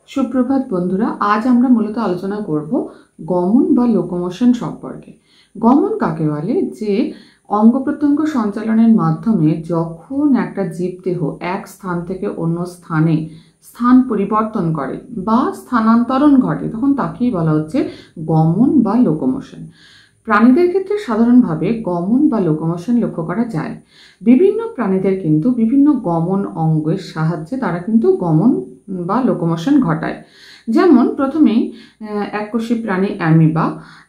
সুপ্রভাত বন্ধুরা, আজ আমরা মূলত আলোচনা করব গমন বা লোকোমোশন সম্পর্কে। গমন কাকে বলে? যে অঙ্গ প্রত্যঙ্গ সঞ্চালনের মাধ্যমে যখন একটা জীবদেহ এক স্থান থেকে অন্য স্থানে স্থান পরিবর্তন করে বা স্থানান্তরণ ঘটে, তখন তাকেই বলা হচ্ছে গমন বা লোকোমোশন। প্রাণীদের ক্ষেত্রে সাধারণভাবে গমন বা লোকোমোশন লক্ষ্য করা যায়। বিভিন্ন প্রাণীদের কিন্তু বিভিন্ন গমন অঙ্গের সাহায্যে তারা কিন্তু গমন বা লোকোমোশন ঘটায়। যেমন প্রথমেই এককোষী প্রাণী অ্যামিবা,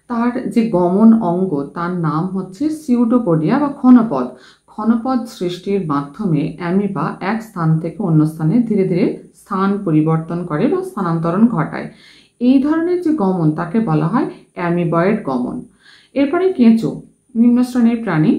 তার যে গমন অঙ্গ তার নাম হচ্ছে সিউডোপোডিয়া বা ক্ষণপদ। ক্ষণপদ সৃষ্টির মাধ্যমে অ্যামিবা এক স্থান থেকে অন্য স্থানে ধীরে ধীরে স্থান পরিবর্তন করে বা স্থানান্তরণ ঘটায়। এই ধরনের যে গমন তাকে বলা হয় অ্যামিবয়েড গমন। এরপরে কেঁচো, নিম্ন শ্রেণীর প্রাণী।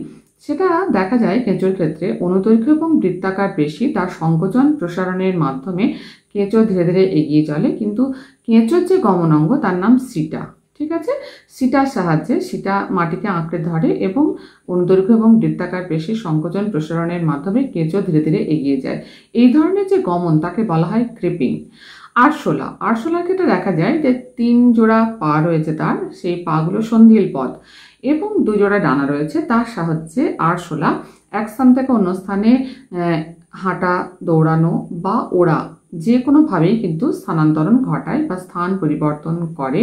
সেটা দেখা যায় কেঁচোর ক্ষেত্রে অনুদৈর্ঘ্য এবং বৃত্তাকার বেশি, তার সংকোচন প্রসারণের মাধ্যমে কেঁচো ধীরে ধীরে এগিয়ে চলে। কিন্তু কেঁচোর যে গমন অঙ্গ তার নাম সিটা। ঠিক আছে, সিটার সাহায্যে সিটা মাটিকে আঁকড়ে ধরে এবং অনুদৈর্ঘ্য এবং বৃত্তাকার পেশি সংকোচন প্রসারণের মাধ্যমে কেঁচো ধীরে ধীরে এগিয়ে যায়। এই ধরনের যে গমন তাকে বলা হয় ক্রিপিং। আরশোলা, আরশোলার ক্ষেত্রে দেখা যায় যে 3 জোড়া পা রয়েছে তার, সেই পাগুলো সন্ধিল পদ এবং 2 জোড়া ডানা রয়েছে। তার সাহায্যে আরশোলা এক স্থান থেকে অন্য স্থানে হাঁটা, দৌড়ানো বা ওড়া যে কোনোভাবেই কিন্তু স্থানান্তরণ ঘটায় বা স্থান পরিবর্তন করে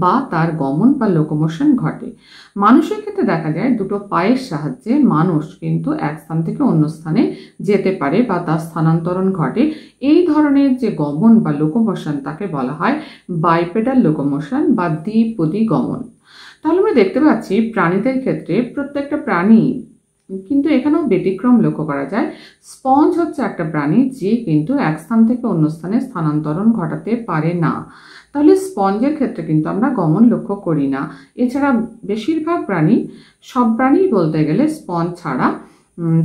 বা তার গমন বা লোকোমোশন ঘটে। মানুষের ক্ষেত্রে দেখা যায় দুটো পায়ের সাহায্যে মানুষ কিন্তু এক স্থান থেকে অন্য স্থানে যেতে পারে বা তার স্থানান্তরণ ঘটে। এই ধরনের যে গমন বা লোকোমোশন তাকে বলা হয় বাইপেডাল লোকোমোশন বা দ্বিপদী গমন। তাহলে আমরা দেখতে পাচ্ছি প্রাণীদের ক্ষেত্রে প্রত্যেকটা প্রাণী কিন্তু এখানেও ব্যতিক্রম লক্ষ্য করা যায়। স্পঞ্জ হচ্ছে একটা প্রাণী যে কিন্তু এক স্থান থেকে অন্য স্থানে স্থানান্তরণ ঘটাতে পারে না। তাহলে স্পঞ্জের ক্ষেত্রে কিন্তু আমরা গমন লক্ষ্য করি না। এছাড়া বেশিরভাগ প্রাণী, সব প্রাণী বলতে গেলে স্পঞ্জ ছাড়া,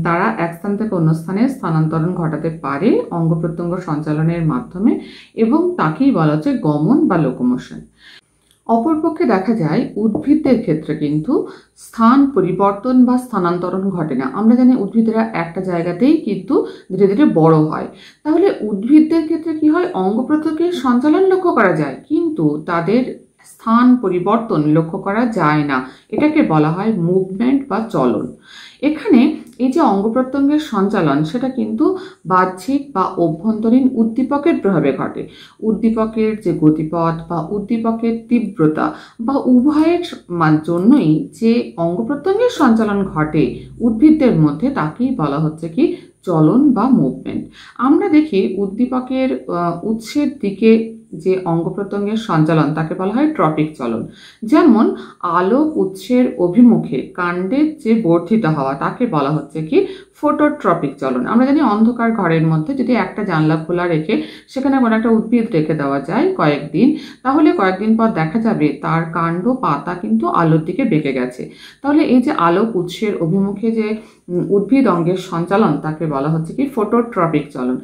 তারা এক স্থান থেকে অন্য স্থানে স্থানান্তরণ ঘটাতে পারে অঙ্গ প্রত্যঙ্গ সঞ্চালনের মাধ্যমে, এবং তাকেই বলা হচ্ছে গমন বা লোকোমোশন। অপরপক্ষে দেখা যায় উদ্ভিদদের ক্ষেত্রে কিন্তু স্থান পরিবর্তন বা স্থানান্তরণ ঘটে না। আমরা জানি উদ্ভিদেরা একটা জায়গাতেই কিন্তু ধীরে ধীরে বড় হয়। তাহলে উদ্ভিদদের ক্ষেত্রে কি হয়? অঙ্গ প্রত্যঙ্গের সঞ্চালন লক্ষ্য করা যায়, কিন্তু তাদের স্থান পরিবর্তন লক্ষ্য করা যায় না। এটাকে বলা হয় মুভমেন্ট বা চলন। এখানে এই যে অঙ্গ প্রত্যঙ্গের সঞ্চালন সেটা কিন্তু বাহ্যিক বা অভ্যন্তরীণ উদ্দীপকের প্রভাবে ঘটে। উদ্দীপকের যে গতিপথ বা উদ্দীপকের তীব্রতা বা উভয়ের জন্যই যে অঙ্গ প্রত্যঙ্গের সঞ্চালন ঘটে উদ্ভিদদের মধ্যে, তাকেই বলা হচ্ছে কি চলন বা মুভমেন্ট। আমরা দেখি উদ্দীপকের উৎসের দিকে যে অঙ্গ প্রত্যঙ্গের সঞ্চালন তাকে বলা হয় ট্রপিক চলন। যেমন আলোক উৎসের অভিমুখে কাণ্ডের যে বর্ধিত হওয়া তাকে বলা হচ্ছে কি ফোটোট্রপিক চলন। আমরা জানি অন্ধকার ঘরের মধ্যে যদি একটা জানলা খোলা রেখে সেখানে কোনো একটা উদ্ভিদ রেখে দেওয়া যায় কয়েকদিন, তাহলে কয়েকদিন পর দেখা যাবে তার কাণ্ড পাতা কিন্তু আলোর দিকে বেঁকে গেছে। তাহলে এই যে আলোক উৎসের অভিমুখে যে উদ্ভিদ অঙ্গের সঞ্চালন তাকে বলা হচ্ছে কি ফোটোট্রপিক চলন।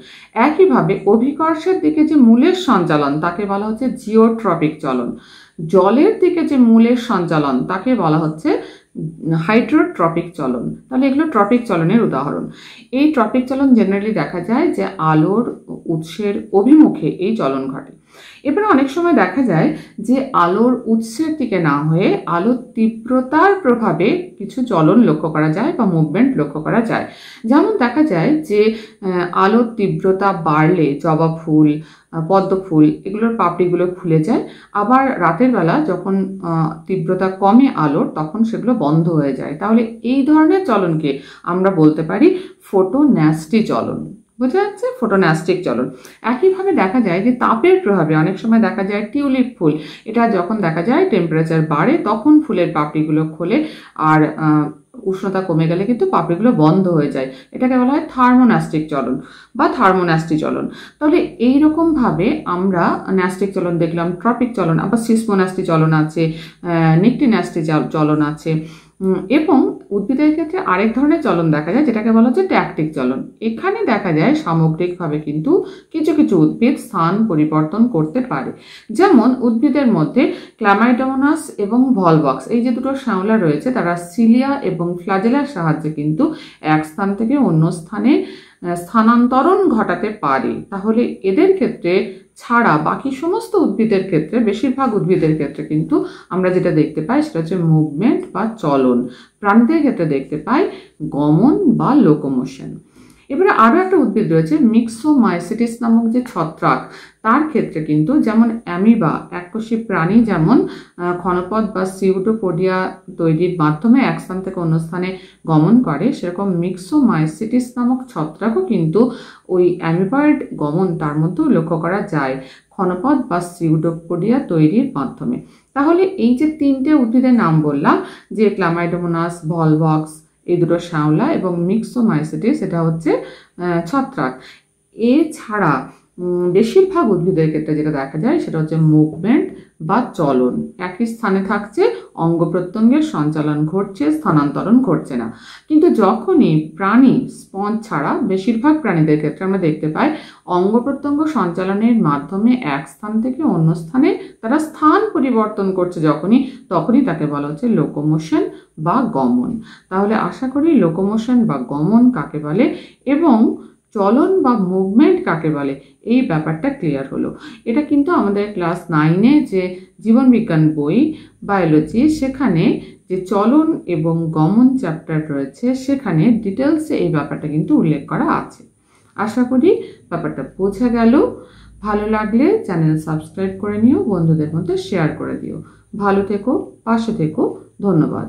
একইভাবে অভিকর্ষের দিকে যে মূলের সঞ্চালন তাকে বলা হচ্ছে জিওট্রপিক চলন। জলের দিকে যে মূলের সঞ্চালন তাকে বলা হচ্ছে হাইড্রোট্রপিক চলন। তাহলে এগুলো ট্রপিক চলনের উদাহরণ। এই ট্রপিক চলন জেনারেলি দেখা যায় যে আলোর উৎসের অভিমুখে এই চলন ঘটে। এবারে অনেক সময় দেখা যায় যে আলোর উৎসের দিকে না হয়ে আলোর তীব্রতার প্রভাবে কিছু চলন লক্ষ্য করা যায় বা মুভমেন্ট লক্ষ্য করা যায়। যেমন দেখা যায় যে আলোর তীব্রতা বাড়লে জবা ফুল, পদ্ম ফুল এগুলোর পাপড়িগুলো খুলে যায়। আবার রাতের বেলা যখন তীব্রতা কমে আলোর, তখন সেগুলো বন্ধ হয়ে যায়। তাহলে এই ধরনের চলনকে আমরা বলতে পারি ফোটোন্যাস্টি চলন। বোঝা যাচ্ছে? ফোটোন্যাস্টিক চলন। একইভাবে দেখা যায় যে তাপের প্রভাবে অনেক সময় দেখা যায় টিউলিপ ফুল, এটা যখন দেখা যায় টেম্পারেচার বাড়ে তখন ফুলের পাপড়িগুলো খোলে, আর উষ্ণতা কমে গেলে কিন্তু পাপড়িগুলো বন্ধ হয়ে যায়। এটাকে বলা হয় থার্মোন্যাস্টিক চলন বা থার্মোন্যাস্টি চলন। তাহলে এইরকমভাবে আমরা ন্যাস্টিক চলন দেখলাম, ট্রপিক চলন, আবার সিসমোন্যাস্টি চলন আছে, নিকটিন্যাস্টি চলন আছে। এবং উদ্ভিদের ক্ষেত্রে আরেক ধরনের চলন দেখা যায় যেটাকে বলা হচ্ছে ট্যাকটিক চলন। এখানে দেখা যায় সামগ্রিকভাবে কিন্তু কিছু কিছু উদ্ভিদ স্থান পরিবর্তন করতে পারে। যেমন উদ্ভিদের মধ্যে ক্লামাইডোমোনাস এবং ভলভক্স, এই যে দুটো শ্যাওলা রয়েছে, তারা সিলিয়া এবং ফ্লাজেলার সাহায্যে কিন্তু এক স্থান থেকে অন্য স্থানে স্থানান্তরণ ঘটাতে পারে। তাহলে এদের ক্ষেত্রে ছাড়া বাকি সমস্ত উদ্ভিদের ক্ষেত্রে, বেশিরভাগ উদ্ভিদের ক্ষেত্রে কিন্তু আমরা যেটা দেখতে পাই সেটা হচ্ছে মুভমেন্ট বা চলন। প্রাণীদের ক্ষেত্রে দেখতে পাই গমন বা লোকোমোশন। এবারে আরও একটা উদ্ভিদ রয়েছে মিক্সোমাইসিটিস নামক যে ছত্রাক, তার ক্ষেত্রে কিন্তু যেমন অ্যামিবা এককোষী প্রাণী যেমন ক্ষণপদ বা সিউডোপোডিয়া তৈরির মাধ্যমে এক স্থান থেকে অন্য স্থানে গমন করে, সেরকম মিক্সোমাইসিটিস নামক ছত্রাকও কিন্তু ওই অ্যামিবয়েড গমন তার মধ্যেও লক্ষ্য করা যায় ক্ষণপদ বা সিউডোপোডিয়া তৈরির মাধ্যমে। তাহলে এই যে তিনটে উদ্ভিদের নাম বললাম, যে ক্লামাইডোমোনাস, ভলভক্স এই দুটো শ্যাওলা এবং মিক্সোমাইসিটিস এটা হচ্ছে ছত্রাক, এছাড়া বেশিরভাগ উদ্ভিদের ক্ষেত্রে যেটা দেখা যায় সেটা হচ্ছে মুভমেন্ট বা চলন। একই স্থানে থাকছে, অঙ্গ প্রত্যঙ্গের সঞ্চালন ঘটছে, স্থানান্তরণ ঘটছে না। কিন্তু যখনই প্রাণী, স্পঞ্জ ছাড়া বেশিরভাগ প্রাণীদের ক্ষেত্রে আমরা দেখতে পাই অঙ্গ প্রত্যঙ্গ সঞ্চালনের মাধ্যমে এক স্থান থেকে অন্য স্থানে তারা স্থান পরিবর্তন করছে তখনই তাকে বলা হচ্ছে লোকোমোশন বা গমন। তাহলে আশা করি লোকোমোশন বা গমন কাকে বলে এবং চলন বা মুভমেন্ট কাকে বলে এই ব্যাপারটা ক্লিয়ার হলো। এটা কিন্তু আমাদের ক্লাস 9-এ যে জীবনবিজ্ঞান বই বায়োলজি, সেখানে যে চলন এবং গমন চ্যাপ্টার রয়েছে সেখানে ডিটেলসে এই ব্যাপারটা কিন্তু উল্লেখ করা আছে। আশা করি ব্যাপারটা বোঝা গেল। ভালো লাগলে চ্যানেল সাবস্ক্রাইব করে নিও, বন্ধুদের মধ্যে শেয়ার করে দিও। ভালো থেকো, পাশে থেকো, ধন্যবাদ।